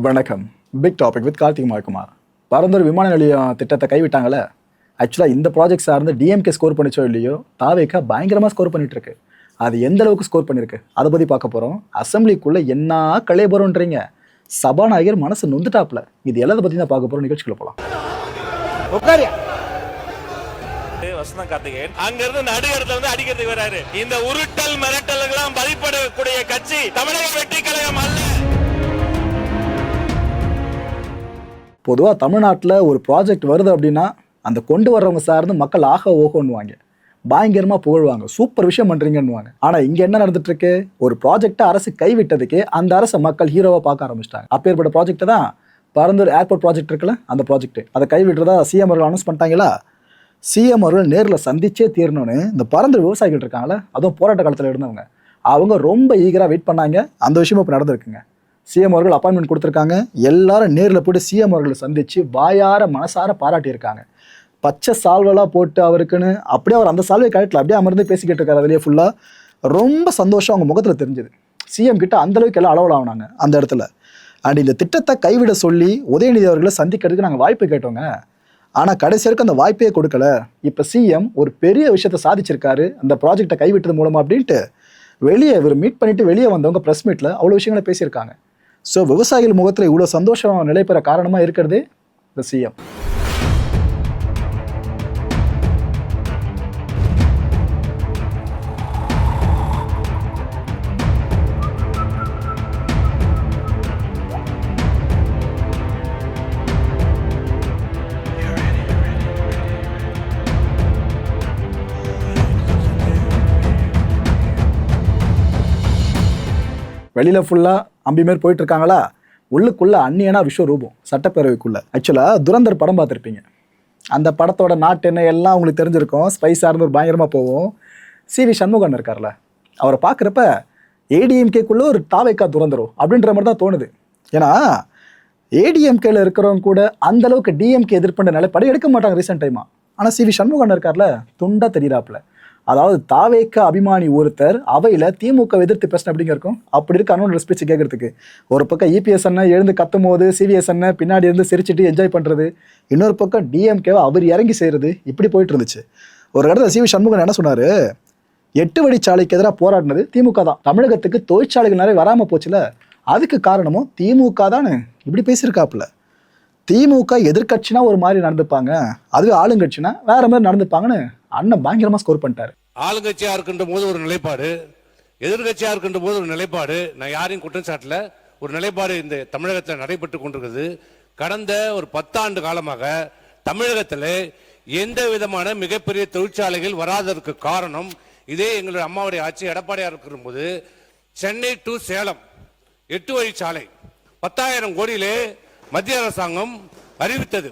வணக்கம். Big topic with Karthik Mayakumar. Parandur விமான நிலையம் திட்டத்தை கைவிட்டாங்களே. ஆக்சுவலாக இந்த ப்ராஜெக்ட் சார்ந்து டிஎம்கே ஸ்கோர் பண்ணிச்சோ இல்லையோ, தாவேக்கா பயங்கரமாக ஸ்கோர் பண்ணிட்டு இருக்கு. அது எந்த அளவுக்கு ஸ்கோர் பண்ணியிருக்கு அதை பற்றி பார்க்க போகிறோம். அசம்பிளிக்குள்ளே என்ன கலையபுரம்ன்றீங்க, சபாநாயகர் மனசு நொந்துட்டாப்ல. இது எல்லாத்தை பற்றி தான் பார்க்க போகிறோம். நிகழ்ச்சிக்குள்ள போகலாம். வசந்தம் கார்த்திகேயன் அங்கிருந்து நடுகடத்துல வந்து அடிக்கிறதுக்கு வராரு. இந்த உருட்டல் மிரட்டல்களாம் பதிப்படக்கூடிய கட்சி தமிழக வெற்றி கழகம் அல்ல. பொதுவாக தமிழ்நாட்டில் ஒரு ப்ராஜெக்ட் வருது அப்படின்னா அந்த கொண்டு வர்றவங்க சார்ந்து மக்கள் ஆக ஓகோன்னுவாங்க, பயங்கரமாக புகழ்வாங்க, சூப்பர் விஷயம் பண்ணுறீங்கன்னுவாங்க. ஆனால் இங்கே என்ன நடந்துட்டு இருக்கு, ஒரு ப்ராஜெக்டை அரசு கைவிட்டதுக்கு அந்த அரசை மக்கள் ஹீரோவாக பார்க்க ஆரம்பிச்சிட்டாங்க. அப்பேற்பட்ட ப்ராஜெக்ட் தான் பரந்தூர் ஏர்போர்ட் ப்ராஜெக்ட் இருக்குல்ல, அந்த ப்ராஜெக்ட். அதை கைவிட்டுறதா சிஎம் அவர்கள் அனௌன்ஸ் பண்ணிட்டாங்களா. சிஎம் அவர்கள் நேரில் சந்திச்சே தீரணும்னு இந்த பரந்தூர் விவசாயிகள் இருக்காங்களே, அதுவும் போராட்ட காலத்தில் இருந்தவங்க, அவங்க ரொம்ப ஈகராக வெயிட் பண்ணாங்க. அந்த விஷயமும் இப்போ நடந்திருக்குங்க. சிஎம் அவர்கள் அப்பாயின்மெண்ட் கொடுத்துருக்காங்க. எல்லாரும் நேரில் போய்ட்டு சிஎம் அவர்களை சந்தித்து வாயார மனசார பாராட்டியிருக்காங்க. பச்சை சால்வெல்லாம் போட்டு அவருக்குன்னு அப்படியே அவர் அந்த சால்வை கழட்டில் அப்படியே அமர்ந்து பேசிக்கிட்டு இருக்காரு. அதுலேயே ஃபுல்லாக ரொம்ப சந்தோஷம் அவங்க முகத்தில் தெரிஞ்சுது. சிஎம் கிட்ட அந்தளவுக்கு எல்லாம் அளவலாகினாங்க அந்த இடத்துல. அண்ட் இந்த திட்டத்தை கைவிட சொல்லி உதயநிதி அவர்களை சந்திக்கிறதுக்கு நாங்கள் வாய்ப்பு கேட்டோங்க. ஆனால் கடைசியருக்கு அந்த வாய்ப்பே கொடுக்கல. இப்போ சிஎம் ஒரு பெரிய விஷயத்தை சாதிச்சிருக்காரு அந்த ப்ராஜெக்டை கைவிட்டது மூலமாக அப்படின்ட்டு வெளியே இவர் மீட் பண்ணிவிட்டு வெளியே வந்தவங்க ப்ரெஸ் மீட்டில் அவ்வளோ விஷயங்களை பேசியிருக்காங்க. ஸோ விவசாயிகள் முகத்தில் இவ்வளோ சந்தோஷம் நிலை பெற காரணமாக இருக்கிறது இந்த சிஎம். வெளியில் ஃபுல்லாக அம்பிமாரி போயிட்டு இருக்காங்களா, உள்ளுக்குள்ளே அந்நியனா விஸ்வரூபம் சட்டப்பேரவைக்குள்ளே. ஆக்சுவலாக துரந்தர் படம் பார்த்துருப்பீங்க. அந்த படத்தோட நாட்டு என்ன எல்லாம் உங்களுக்கு தெரிஞ்சிருக்கும். ஸ்பைஸ் சார்ந்து ஒரு பயங்கரமாக போகும். சிவி சண்முகன் இருக்கார்ல, அவரை பார்க்குறப்ப ஏடிஎம்கேக்குள்ளே ஒரு தாவேக்கா துரந்தரும் அப்படின்ற மாதிரி தான் தோணுது. ஏன்னா ஏடிஎம்கேல இருக்கிறவங்க கூட அந்தளவுக்கு டிஎம்கே எதிர்ப்புன்ற நிலைப்படை எடுக்க மாட்டாங்க ரீசெண்ட் டைமாக. ஆனால் சிவி சண்முகன் இருக்கார்ல, துண்டா தெரியிறாப்புல. அதாவது தாவேக்கா அபிமானி ஒருத்தர் அவையில் திமுக எதிர்த்து பேசணும் அப்படிங்க இருக்கும். அப்படி இருக்க அண்ணன் ஸ்பீச் கேட்கறதுக்கு ஒரு பக்கம் இபிஎஸ் அண்ணன் எழுந்து கத்தும் போது சிவிஎஸ் அண்ணன் பின்னாடி இருந்து சிரிச்சுட்டு என்ஜாய் பண்ணுறது, இன்னொரு பக்கம் டிஎம்கேவை அவர் இறங்கி செய்கிறது, இப்படி போயிட்டு இருந்துச்சு. ஒரு இடத்துல சிவி சண்முகன் என்ன சொன்னார், 8 வழிச்சாலைக்கு எதிராக போராடினது திமுக தான், தமிழகத்துக்கு தொழிற்சாலைகள் நிறைய வராமல் போச்சுல, அதுக்கு காரணமும் திமுக தானே, இப்படி பேசியிருக்காப்புல. திமுக எதிர்கட்சினா ஒரு மாதிரி நடந்துப்பாங்க, அதுவே ஆளுங்கட்சினா வேற மாதிரி நடந்துப்பாங்கன்னு அண்ணன் பயங்கரமா ஸ்கோர் பண்ணிட்டாரு. ஆளுங்கட்சியா இருக்கின்ற போது ஒரு நிலைப்பாடு, எதிர்கட்சியா இருக்கின்ற போது ஒரு நிலைப்பாடு. நான் யாரையும் குற்றம் சாட்டல. ஒரு நிலைப்பாடு இந்த தமிழகத்தில் நடைபெற்று கொண்டிருக்கிறது. கடந்த ஒரு 10 ஆண்டு காலமாக தமிழகத்தில் எந்த விதமான மிகப்பெரிய தொழிற்சாலைகள் வராததற்கு காரணம் இதே எங்களுடைய அம்மாவுடைய ஆட்சி. எடப்பாடியார் இருக்கிற போது சென்னை டு சேலம் 8 வழிச்சாலை 10,000 கோடியிலே மத்திய அரசாங்கம் அறிவித்தது.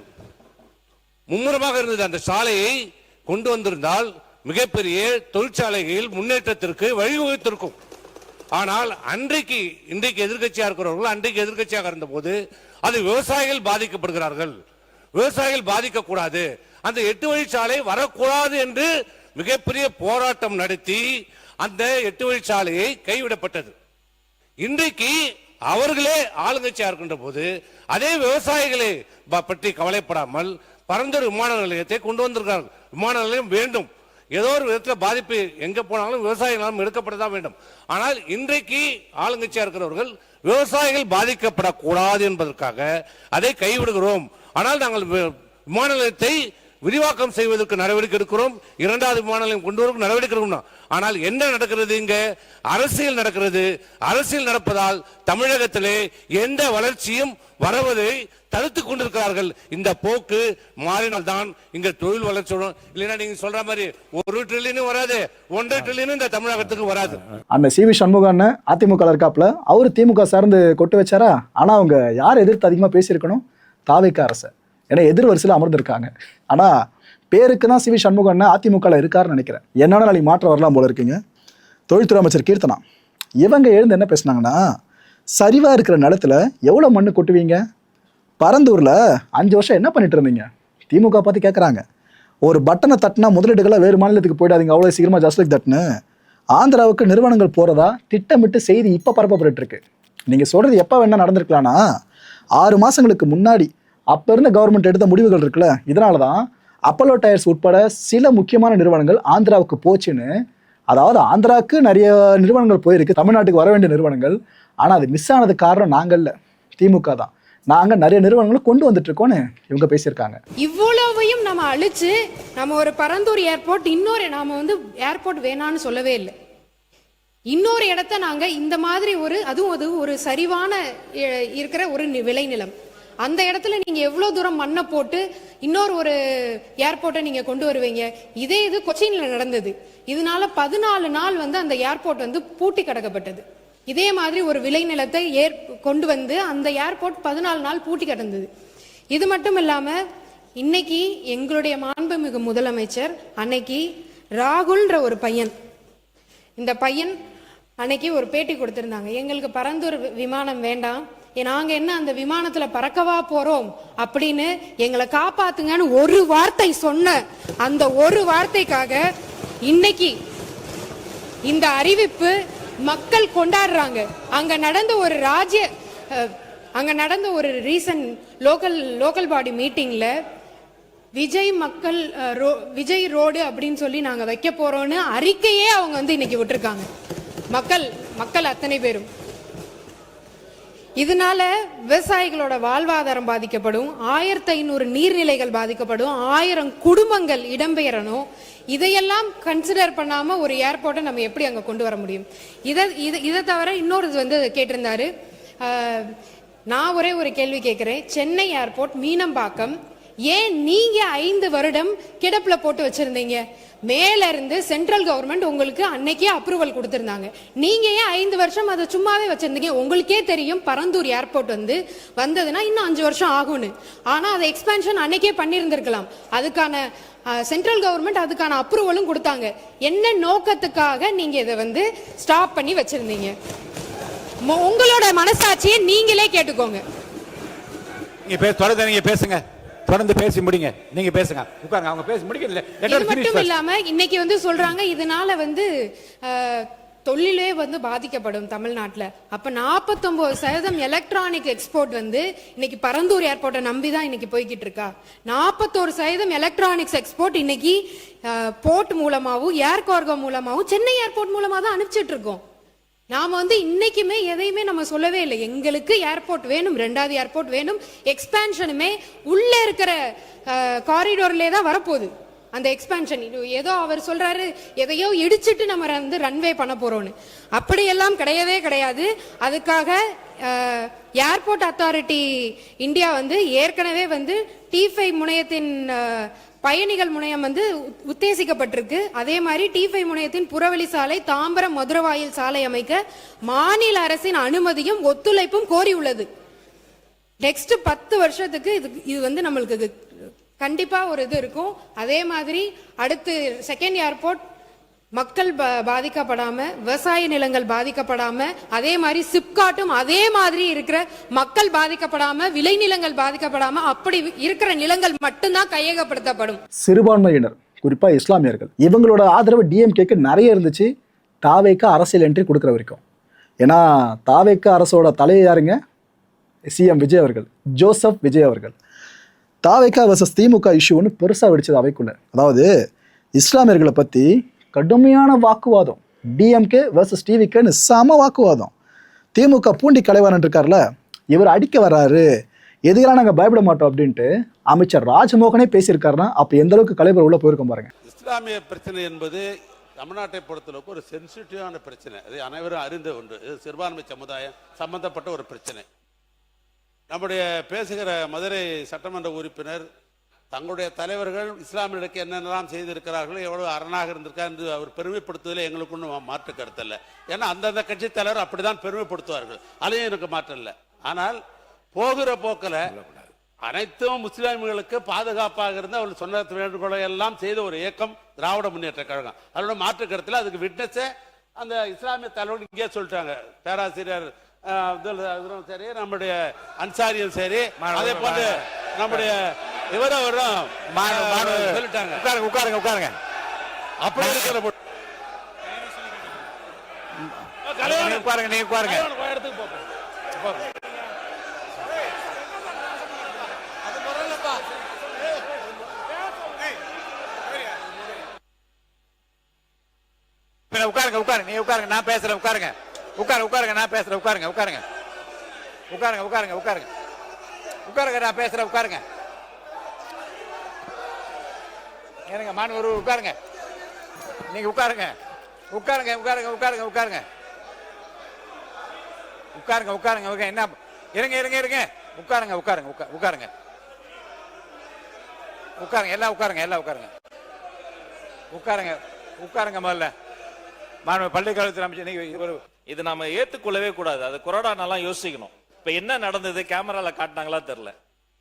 மும்முரமாக இருந்தது. அந்த சாலையை கொண்டு வந்திருந்தால் மிகப்பெரிய தொழிற்சாலைகளில் முன்னேற்றத்திற்கு வழிவகுத்திருக்கும். ஆனால் இன்றைக்கு எதிர்கட்சியாக இருக்கிறவர்கள் அன்றைக்கு எதிர்கட்சியாக இருந்த போது அது விவசாயிகள் பாதிக்கப்படுகிறார்கள், விவசாயிகள் பாதிக்கக்கூடாது, அந்த 8 வழிச்சாலை வரக்கூடாது என்று மிகப்பெரிய போராட்டம் நடத்தி அந்த 8 வழிச்சாலையை கைவிடப்பட்டது. இன்றைக்கு அவர்களே ஆளுங்கட்சியாக இருக்கின்ற போது அதே விவசாயிகளை பற்றி கவலைப்படாமல் பரந்தூர் விமான நிலையத்தை கொண்டு வந்திருக்கிறார்கள். விமான நிலையம் வேண்டும், ஏதோ ஒரு விதத்தில் பாதிப்பு எங்க போனாலும் விவசாயிகளும் எடுக்கப்படதான் வேண்டும். ஆனால் இன்றைக்கு ஆளுங்கட்சியா இருக்கிறவர்கள் விவசாயிகள் பாதிக்கப்படக்கூடாது என்பதற்காக அதை கைவிடுகிறோம். ஆனால் நாங்கள் விமான நிலையத்தை விரிவாக்கம் செய்வதற்கு நடவடிக்கை எடுக்கிறோம், 2வது விமான நிலையம் கொண்டு வரும் நடவடிக்கை எடுக்கணும். ஆனால் என்ன நடக்கிறது, இங்க அரசியல் நடக்கிறது. அரசியல் நடப்பதால் தமிழகத்திலே எந்த வளர்ச்சியும் வருவதை தடுத்துக் கொண்டிருக்கிறார்கள். இந்த போக்கு மாறினால்தான் இங்க தொழில் வளர்ச்சி. இல்லைன்னா நீங்க சொல்ற மாதிரி 1 ட்ரில்லியனும் வராது, 1.5 ட்ரில்லியனும் இந்த தமிழகத்துக்கு வராது. அந்த சிவி சண்முகன் அதிமுக இருக்காப்புல, அவரு திமுக சார்ந்து கொட்டு வச்சாரா. ஆனா அவங்க யார் எதிர்த்து அதிகமா பேசியிருக்கணும், தாவேக்கா அரசு. ஏன்னா எதிர் வரிசையில் அமர்ந்திருக்காங்க. ஆனா பேருக்கு தான் சிவி சண்முகன் அதிமுக இருக்காருன்னு நினைக்கிறேன். என்னோட நாளைக்கு மாற்றம் வரலாம் போல இருக்குங்க. தொழில்துறை அமைச்சர் கீர்த்தனா இவங்க எழுந்து என்ன பேசினாங்கன்னா, சரிவா இருக்கிற நிலத்துல எவ்வளவு மண்ணு கொட்டுவீங்க, பரந்தூர்ல 5 வருஷம் என்ன பண்ணிட்டு இருந்தீங்க, திமுக பார்த்து கேட்குறாங்க. ஒரு பட்டனை தட்டினா முதலீடுகளை வேறு மாநிலத்துக்கு போயிடாதீங்க அவ்வளோ சீக்கிரமா, ஜஸ்ட் லைக் தட்னு. ஆந்திராவுக்கு நிறுவனங்கள் போறதா திட்டமிட்டு செய்தி இப்ப பரப்பப்பட்டு இருக்கு. நீங்க சொல்றது எப்ப வேணா நடந்திருக்கலாம்னா, 6 மாதங்களுக்கு முன்னாடி அப்போ இருந்த கவர்மெண்ட் எடுத்த முடிவுகள் இருக்குல்ல, இதனால தான் அப்போலோ டயர்ஸ் உட்பட சில முக்கியமான நிறுவனங்கள் ஆந்திராவுக்கு போச்சுன்னு. அதாவது ஆந்திராவுக்கு நிறைய நிறுவனங்கள் போயிருக்கு, தமிழ்நாட்டுக்கு வர வேண்டிய நிறுவனங்கள். ஆனால் அது மிஸ் ஆனது காரணம் நாங்கள் இல்லை, திமுக தான். நாங்கள் நிறைய நிறுவனங்களை கொண்டு வந்துட்டு இருக்கோன்னு இவங்க பேசியிருக்காங்க. இவ்வளவையும் நம்ம அழிச்சு நம்ம ஒரு பரந்தூர் ஏர்போர்ட் இன்னொரு நாம வந்து ஏர்போர்ட் வேணான்னு சொல்லவே இல்லை. இன்னொரு இடத்த நாங்க இந்த மாதிரி அதுவும் ஒரு சரிவான இருக்கிற ஒரு விளைநிலம், அந்த இடத்துல நீங்க எவ்வளவு தூரம் மண்ணை போட்டு இன்னொரு ஏர்போர்ட்டை நீங்க கொண்டு வருவீங்க? இது கொச்சின்ல நடந்தது. இதனால 14 நாள் வந்து அந்த ஏர்போர்ட் வந்து பூட்டி கிடக்கப்பட்டது. இதே மாதிரி ஒரு விளைநிலத்தை கொண்டு வந்து அந்த ஏர்போர்ட் 14 நாள் பூட்டி கிடந்தது. இது மட்டும் இல்லாம இன்னைக்கு எங்களுடைய மாண்புமிகு முதலமைச்சர் அன்னைக்கு ராகுல்ன்ற ஒரு பையன், இந்த பையன் அன்னைக்கு ஒரு பேட்டி கொடுத்திருந்தாங்க, எங்களுக்கு பரந்தூர் விமானம் வேண்டாம், நாங்க என்ன அந்த விமானத்துல பறக்கவா போறோம் அப்படின்னு எங்களை காப்பாத்துங்கன்னு ஒரு வார்த்தை சொன்ன அந்த ஒரு வார்த்தைக்காக இன்னைக்கு இந்த அறிவிப்பு மக்கள் கொண்டாடுறாங்க. அங்க நடந்த ஒரு ரீசன்ட் லோக்கல் பாடி மீட்டிங்ல விஜய் ரோடு அப்படின்னு சொல்லி நாங்க வைக்க போறோம்னு அறிக்கையே அவங்க வந்து இன்னைக்கு விட்டுருக்காங்க. மக்கள் அத்தனை பேரும். இதனால விவசாயிகளோட வாழ்வாதாரம் பாதிக்கப்படும், 1500 நீர்நிலைகள் பாதிக்கப்படும், 1000 குடும்பங்கள் இடம்பெயரணும். இதையெல்லாம் கன்சிடர் பண்ணாம ஒரு ஏர்போர்ட்டை நம்ம எப்படி அங்க கொண்டு வர முடியும்? இதை தவிர இன்னொரு வந்து கேட்டிருந்தாரு. நான் ஒரே ஒரு கேள்வி கேட்கிறேன். சென்னை ஏர்போர்ட் மீனம்பாக்கம் ஏன் நீங்க 5 வருடம் கிடப்புல போட்டு வச்சிருந்தீங்க? மேல இருந்து சென்ட்ரல் கவர்மெண்ட் உங்களுக்கு அன்னைக்கே அப்ரூவல் கொடுத்திருந்தாங்க, நீங்க ஏன் 5 வருஷம் அதை சும்மாவே வச்சிருந்தீங்க? உங்களுக்கே தெரியும் பரந்தூர் ஏர்போர்ட் வந்ததுன்னா இன்னும் 5 வருஷம் ஆகும்னு. ஆனா அதை எக்ஸ்பேன்ஷன் அன்னைக்கே பண்ணியிருந்திருக்கலாம். அதுக்கான சென்ட்ரல் கவர்மெண்ட் அதுக்கான அப்ரூவலும் கொடுத்தாங்க. என்ன நோக்கத்துக்காக நீங்க இதை வந்து ஸ்டாப் பண்ணி வச்சிருந்தீங்க? உங்களோட மனசாட்சியை நீங்களே கேட்டுக்கோங்க. நீங்க பேசுங்க, தொடர்ந்து பேசி முடிங்க. நீங்க பேசுங்க, உட்காருங்க. அவங்க பேசி முடிக்கல. இது மட்டும் இல்லாம இன்னைக்கு வந்து சொல்றாங்க இதனால வந்து தொழிலே வந்து பாதிக்கப்படும் தமிழ்நாட்டில். அப்ப 49% எலக்ட்ரானிக் எக்ஸ்போர்ட் வந்து இன்னைக்கு பரந்தூர் ஏர்போர்ட்டை நம்பி தான் இன்னைக்கு போய்கிட்டு இருக்கா. 41% எலக்ட்ரானிக்ஸ் எக்ஸ்போர்ட் இன்னைக்கு போர்ட் மூலமாவும் ஏர் கார்கோ மூலமாவும் சென்னை ஏர்போர்ட் மூலமா தான் அனுப்பிச்சிட்டு இருக்கோம். நாம வந்து இன்னைக்குமே எதையுமே நம்ம சொல்லவே இல்லை. எங்களுக்கு ஏர்போர்ட் வேணும், 2வது ஏர்போர்ட் வேணும். எக்ஸ்பேன்ஷனுமே உள்ள இருக்கிற காரிடோர்லே தான் வரப்போகுது அந்த எக்ஸ்பேன்ஷன். ஏதோ அவர் சொல்றாரு எதையோ இடிச்சிட்டு நம்ம வந்து ரன்வே பண்ண போறோம்னு. அப்படியெல்லாம் கிடையவே கிடையாது. அதுக்காக ஏர்போர்ட் அத்தாரிட்டி இந்தியா வந்து ஏற்கனவே வந்து T5 முனையத்தின் பயணிகள் முனையம் வந்து உத்தேசிக்கப்பட்டிருக்கு. அதே மாதிரி T5 முனையத்தின் புறவழி சாலை, தாம்பரம் மதுரவாயில் சாலை அமைக்க மாநில அரசின் அனுமதியும் ஒத்துழைப்பும் கோரி உள்ளது. நெக்ஸ்ட் 10 வருஷத்துக்கு இது வந்து நம்மளுக்கு கண்டிப்பா ஒரு இது இருக்கும். அதே மாதிரி அடுத்து செகண்ட் ஏர்போர்ட் மக்கள் பாதிக்கப்படாம, விவசாய நிலங்கள் பாதிக்கப்படாம, அதே மாதிரி சிப்காட்டும் அதே மாதிரி இருக்கிற மக்கள் பாதிக்கப்படாம, விளைநிலங்கள் பாதிக்கப்படாம, அப்படி இருக்கிற நிலங்கள் மட்டும்தான் கையகப்படுத்தப்படும். சிறுபான்மையினர், குறிப்பா இஸ்லாமியர்கள், இவங்களோட ஆதரவு டிஎம்கேக்கு நிறைய இருந்துச்சு தாவேக்கா அரசியல் என்ட்ரி கொடுக்குற வரைக்கும். ஏன்னா தாவேக்கா அரசோட தலையை யாருங்க? சிஎம் விஜய் அவர்கள், ஜோசப் விஜய் அவர்கள். தாவேக்கா வர்சஸ் திமுக இஷ்யூன்னு பெருசாக வெடிச்சது அவைக்குள்ள. அதாவது இஸ்லாமியர்களை பற்றி கடுமையான வாக்குவாதம், டிஎம்கே வர்சஸ் டிவிகேன்னு செம வாக்குவாதம். திமுக பூண்டி கலைவாணன் இருக்கார்ல, இவர் அடிக்க வர்றாரு, எதுக்கெல்லாம் நாங்கள் பயப்பட மாட்டோம் அப்படின்ட்டு அமைச்சர் ராஜமோகனே பேசியிருக்காருன்னா அப்போ எந்த அளவுக்கு கலைவர் உள்ள போயிருக்கோம் பாருங்க. இஸ்லாமிய பிரச்சனை என்பது தமிழ்நாட்டை பொறுத்தளவுக்கு ஒரு சென்சிட்டிவான பிரச்சனை. அது அனைவரும் அறிந்த ஒன்று. இது சிறுபான்மை சமுதாயம் சம்பந்தப்பட்ட ஒரு பிரச்சனை. நம்முடைய பேசுகிற மதுரை சட்டமன்ற உறுப்பினர் தங்களுடைய தலைவர்கள் இஸ்லாமியர்களுக்கு என்னென்னலாம் செய்திருக்கிறார்களோ, எவ்வளவு அரணாக இருந்திருக்கா என்று அவர் பெருமைப்படுத்துவதில் எங்களுக்கு ஒன்றும் மாற்று கருத்து இல்லை. ஏன்னா அந்தந்த கட்சி தலைவர் அப்படிதான் பெருமைப்படுத்துவார்கள், அதையும் எனக்கு மாற்றம் இல்லை. ஆனால் போகிற போக்கில் அனைத்தும் முஸ்லிம்களுக்கு பாதுகாப்பாக இருந்து அவர்கள் சொன்ன வேண்டுகோளை எல்லாம் செய்த ஒரு இயக்கம் திராவிட முன்னேற்ற கழகம். அதோட மாற்று கருத்தில் அதுக்கு விட்னஸே அந்த இஸ்லாமிய தலைவர்கள் இங்கே சொல்லிட்டாங்க. பேராசிரியர் சரி, நம்முடைய அன்சாரியும் சரி, அதே போன்று நம்முடைய இவரும் சொல்லிட்டாங்க. உட்காருங்க உட்காருங்க. அப்படி இருக்கிற உட்காருங்க, நீ உட்காருங்க. இடத்துக்கு போங்க. பேசுறேன், உட்காருங்க உட்காருங்க, நீ உட்காருங்க, நான் பேசுறேன், உட்காருங்க உட்காருங்க, நான் பேசுறேன், உட்காருங்க உட்காருங்க உட்காருங்க உட்காருங்க உட்காருங்க உட்காருங்க, நான் பேசுறேன், உட்காருங்க. ஏனுங்க மாணவர் உட்காருங்க, நீங்க உட்காருங்க உட்காருங்க உட்காருங்க உட்காருங்க உட்காருங்க உட்காருங்க உட்காருங்க உட்காருங்க. என்ன இருங்க இருங்க இருங்க, உட்காருங்க உட்காருங்க உட்காருங்க உட்காருங்க, எல்லாம் உட்காருங்க, எல்லாம் உட்காருங்க உட்காருங்க உட்காருங்க. முதல்ல மாணவர் பள்ளிக்கல்வித்துறை அமைச்சர், இது நாம ஏத்துக்கொள்ளவே கூடாது. அது கொரோனாலாம் யோசிக்கணும். இப்ப என்ன நடந்தது கேமரால காட்டினாங்களா தெரியல.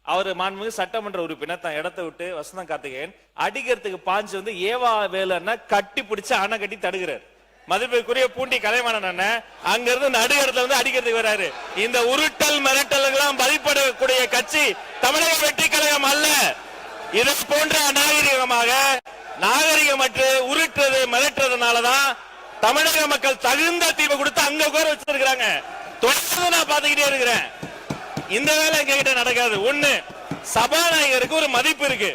அவரு மாண்புமிகு சட்டமன்ற உறுப்பினர் தான் இடத்தை விட்டு வசந்தம் கார்த்திகேயன் அடிக்கிறதுக்கு பாஞ்சு வந்து ஏவா வேலுன்னா கட்டி பிடிச்சு அணை கட்டி தடுக்கிறார். மதிப்பிற்குரிய பூண்டி கலைவாணன் அண்ணன் அங்க இருந்து நடு இடத்துல வந்து அடிக்கிறதுக்கு வராரு. இந்த உருட்டல் மிரட்டல்களாம் பதிப்படக்கூடிய கட்சி தமிழக வெற்றி கழகம் அல்ல. இது போன்ற அநாகரிகமாக நாகரிகமற்று உருட்டுறது மிரட்டுறதுனாலதான் தமிழக மக்கள் தகுந்த தீர்வு கொடுத்து அங்க உட்கார வச்சிருக்காங்க. தொடர்ந்து நான் பாத்துக்கிட்டே இருக்கிறேன். இந்த வேலை எங்க கிட்ட நடக்காது. ஒண்ணு, சபாநாயகருக்கு ஒரு மதிப்பு இருக்கு,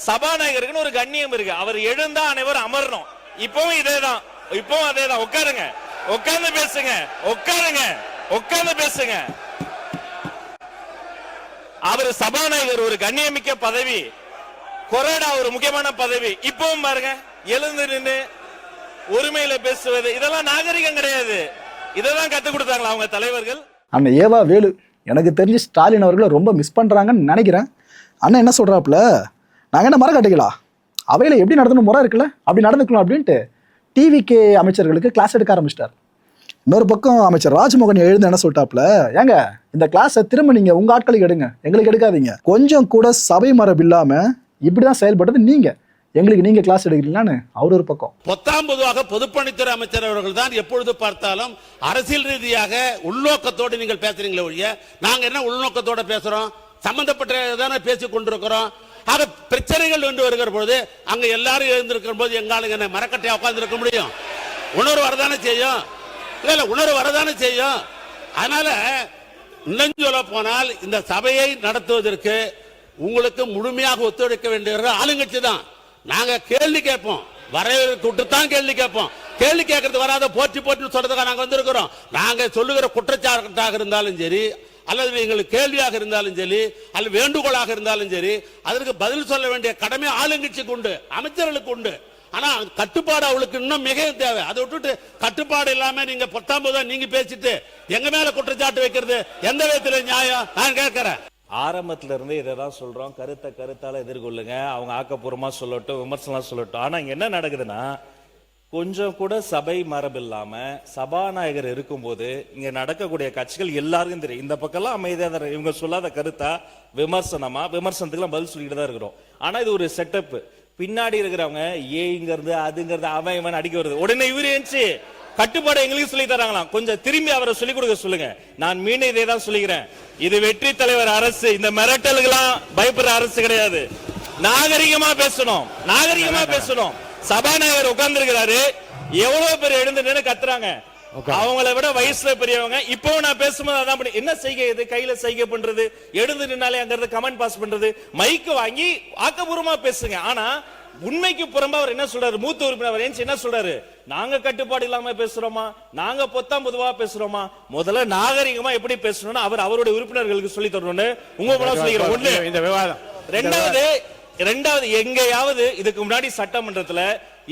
சபாநாயகருக்கு ஒரு கண்ணியம் இருக்கு. அவர் எழுந்தா அனைவரும் அமரணும். இப்பவும் இதேதான், இப்பவும் அதேதான். உட்காருங்க, உட்கார்ந்து பேசுங்க, உட்காருங்க, உட்கார்ந்து பேசுங்க. அவர் சபாநாயகர் ஒரு கண்ணியமிக்க பதவி, கொரோனா ஒரு முக்கியமான பதவி. இப்பவும் பாருங்க, எழுந்து நின்று உரிமையில பேசுவது இதெல்லாம் நாகரிகம் கிடையாது. இதெல்லாம் கத்துக் கொடுத்தாங்களா அவங்க தலைவர்கள்? அண்ணன் ஏவா வேலு எனக்கு தெரிஞ்சு ஸ்டாலின் அவர்களை ரொம்ப மிஸ் பண்றாங்கன்னு நினைக்கிறேன். அண்ணன் என்ன சொல்றாப்புல, நாங்க என்ன மரம் கட்டிக்கலாம், அவையில எப்படி நடத்தணும் முறை இருக்குல்ல, அப்படி நடந்துக்கலாம் அப்படின்ட்டு டிவிகே அமைச்சர்களுக்கு கிளாஸ் எடுக்க ஆரம்பிச்சிட்டார். இன்னொரு பக்கம் அமைச்சர் ராஜ்மோகன் எழுந்து என்ன சொல்லிட்டாப்புல, ஏங்க இந்த கிளாஸை திரும்ப நீங்க உங்க ஆட்களுக்கு எடுங்க, எங்களுக்கு எடுக்காதீங்க. கொஞ்சம் கூட சபை மரபு இல்லாம இப்படிதான் செயல்பட்டது நீங்க, எங்களுக்கு நீங்க கிளாஸ் எடுக்கிறீங்களான்னு அவர் ஒரு பக்கம். பொதுவாக பொதுப்பணித்துறை அமைச்சர் அவர்கள் தான் எப்பொழுது பார்த்தாலும் அரசியல் ரீதியாக உள்நோக்கத்தோடு நீங்கள் பேசுறீங்களே ஒழிய நாங்க என்ன உள்நோக்கத்தோட பேசுறோம், சம்பந்தப்பட்டதான பேசிக் கொண்டிருக்கிறோம். ஆக பிரச்சனைகள் என்று வருகிற பொழுது அங்க எல்லாரும் எழுந்திருக்கிற போது எங்காலுங்க என்ன மரக்கட்டையா உட்கார்ந்து இருக்க முடியும்? உணர்வு வரதானே செய்யும், இல்ல உணர்வு வரதானே செய்யும். அதனால இன்னும் சொல்ல போனால் இந்த சபையை நடத்துவதற்கு உங்களுக்கு முழுமையாக ஒத்துழைக்க வேண்டிய ஆளுங்கட்சி தான். நாங்க கேள்வி கேட்போம், வரவேற்று தான் கேள்வி கேட்போம். கேள்வி கேட்கறது வராத போற்றி போற்றி சொல்றதுக்காக நாங்க வந்திருக்கிறோம். நாங்க சொல்லுகிற குற்றச்சாட்டாக இருந்தாலும் சரி, அல்லது எங்களுக்கு கேள்வியாக இருந்தாலும் சரி, அல்லது வேண்டுகோளாக இருந்தாலும் சரி, அதற்கு பதில் சொல்ல வேண்டிய கடமை ஆளுங்கட்சிக்கு உண்டு, அமைச்சர்களுக்கு உண்டு. ஆனா கட்டுப்பாடு அவளுக்கு இன்னும் மிக தேவை. அதை விட்டுட்டு கட்டுப்பாடு இல்லாம நீங்க 19 நீங்க பேசிட்டு எங்க மேல குற்றச்சாட்டு வைக்கிறது எந்த விதத்துல நியாயம்? நான் கேட்கிறேன். ஆரம்பத்துல இருந்து இதைதான் சொல்றோம், கருத்தால எதிர்கொள்ளுங்க, அவங்க ஆக்கப்பூர்வமா சொல்லட்டும், விமர்சனம் சொல்லட்டும். ஆனா இங்க என்ன நடக்குதுன்னா, கொஞ்சம் கூட சபை மரபு இல்லாம சபாநாயகர் இருக்கும்போது இங்க நடக்கக்கூடிய கட்சிகள் எல்லாருக்கும் தெரியும். இந்த பக்கம்லாம் அமைதியா தான் இவங்க சொல்லாத கருத்தா விமர்சனத்துக்கு பதில் சொல்லிட்டு தான் இருக்கிறோம். ஆனா இது ஒரு செட்டப். பின்னாடி இருக்கிறவங்க ஏங்கிறது அதுங்கிறது அவன் இவன் அடிக்க வருது. உடனே இவரு ஏஞ்சி கட்டுப்பாடு எங்களுக்கு சொல்லி தராங்களாம், கொஞ்சம் திரும்பி அவரை சொல்லிக் கொடுக்க சொல்லுங்க. நான் மீண்டும் இதே தான் சொல்லிக்கிறேன், இது வெற்றி தலைவர் அரசு, இந்த மிரட்டல்களாம் பயப்படுற அரசு கிடையாது. நாகரிகமா பேசணும், நாகரிகமா பேசணும். சபாநாயகர் உட்கார்ந்து இருக்கிறாரு, எவ்வளவு பேர் எழுந்து நின்று கத்துறாங்க, அவங்கள விட வயசுல பெரியவங்க. இப்போ நான் பேசும்போது அதான் என்ன செய்கை, இது கையில செய்கை பண்றது, எழுந்து நின்னாலே அங்க இருந்து கமெண்ட் பாஸ் பண்றது, மைக்கு வாங்கி ஆக்கப்பூர்வமா பேசுங்க. ஆனா உண்மைக்கு புறம்பா அவர் என்ன சொல்றாரு, மூத்த உறுப்பினர் என்ன சொல்றாரு, நாங்க கட்டுப்பாடு இல்லாம பேசுறோமா, நாங்க பொதுவா பேசுறோமா? முதல்ல நாகரிகமா எப்படி பேசணும்னு அவருடைய உறுப்பினர்களுக்கு சொல்லி தரணும்னு உங்க மூலம் சொல்லிக்கிறோம். ஒண்ணு இந்த விவாதம். ரெண்டாவது எங்கேயாவது இதுக்கு முன்னாடி சட்டமன்றத்துல